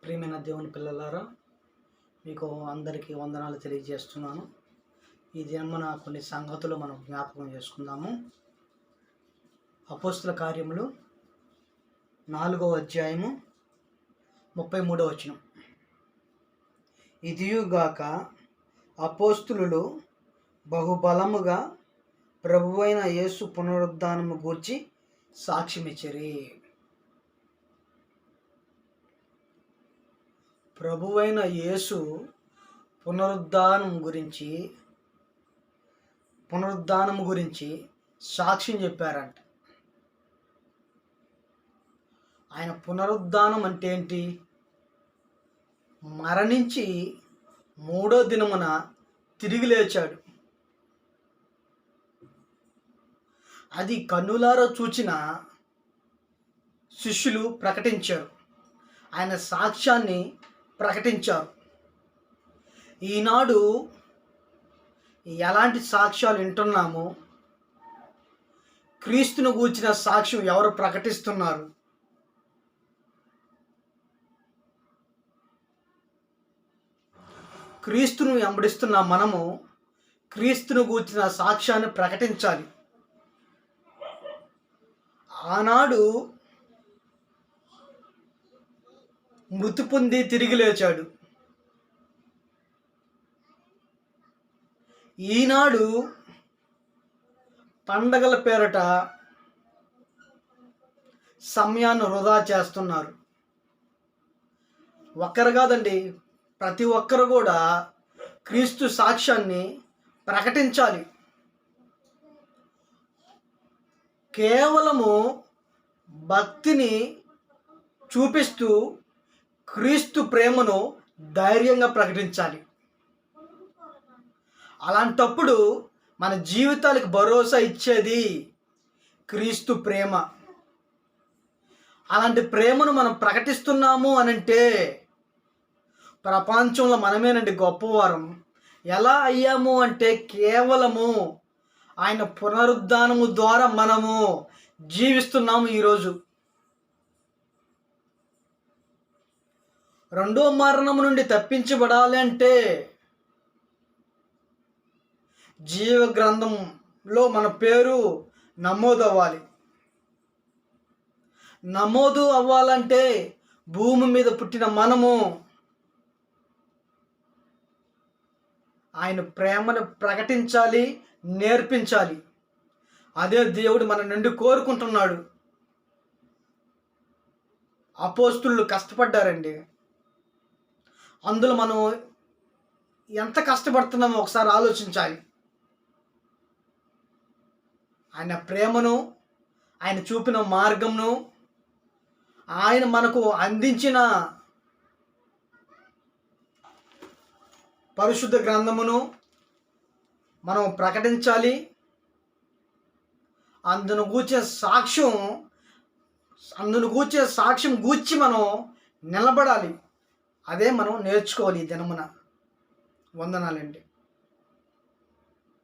ప్రియమైన దేవుని పిల్లలారా, మీకు అందరికీ వందనాలు తెలియజేస్తున్నాను. ఈ దినమున కొన్ని సంగతులు మనం జ్ఞాపకం చేసుకుందాము. అపోస్తుల కార్యములు 4వ అధ్యాయము 33వ వచనం. ఇదియుగాక అపోస్తులు బహుబలముగా ప్రభువైన యేసు పునరుద్ధానము గూర్చి సాక్ష్యమిచ్చిరి. ప్రభువైన యేసు పునరుద్ధానం గురించి సాక్ష్యం చెప్పారంట. ఆయన పునరుద్ధానం అంటే ఏంటి? మరణించి 3వ దినమున తిరిగి లేచాడు. అది కన్నులారా చూచిన శిష్యులు ప్రకటించారు. ఆయన సాక్ష్యాన్ని ప్రకటించారు. ఈనాడు ఎలాంటి సాక్ష్యాలు వింటున్నామో, క్రీస్తును గూర్చిన సాక్ష్యం ఎవరు ప్రకటిస్తున్నారు? క్రీస్తును వెంబడిస్తున్న మనము క్రీస్తును గూర్చిన సాక్ష్యాన్ని ప్రకటించాలి. ఆనాడు మృతి పొంది తిరిగి లేచాడు. ఈనాడు పండగల పేరట సమయాన్ని వృధా చేస్తున్నారు. ఒక్కరు కాదండి, ప్రతి ఒక్కరు కూడా క్రీస్తు సాక్ష్యాన్ని ప్రకటించాలి. కేవలము భక్తిని చూపిస్తూ క్రీస్తు ప్రేమను ధైర్యంగా ప్రకటించాలి. అలాంటప్పుడు మన జీవితాలకు భరోసా ఇచ్చేది క్రీస్తు ప్రేమ. అలాంటి ప్రేమను మనం ప్రకటిస్తున్నాము అనంటే ప్రపంచంలో మనమేనండి గొప్పవారం. ఎలా అయ్యాము అంటే కేవలము ఆయన పునరుద్ధానము ద్వారా మనము జీవిస్తున్నాము. ఈరోజు రెండో మరణము నుండి తప్పించబడాలి అంటే జీవ గ్రంథంలో మన పేరు నమోదు అవ్వాలి. నమోదు అవ్వాలంటే భూమి మీద పుట్టిన మనము ఆయన ప్రేమను ప్రకటించాలి, నేర్పించాలి. అదే దేవుడు మన నుండి కోరుకుంటున్నాడు. అపోస్తులు కష్టపడ్డారండి. అందులో మనం ఎంత కష్టపడుతున్నామో ఒకసారి ఆలోచించాలి. ఆయన ప్రేమను, ఆయన చూపిన మార్గంను, ఆయన మనకు అందించిన పరిశుద్ధ గ్రంథమును మనం ప్రకటించాలి. అందును గూర్చే సాక్ష్యం గూర్చి మనం నిలబడాలి. అదే మనం నేర్చుకోవాలి ఈ దినమున. వందనాలండి.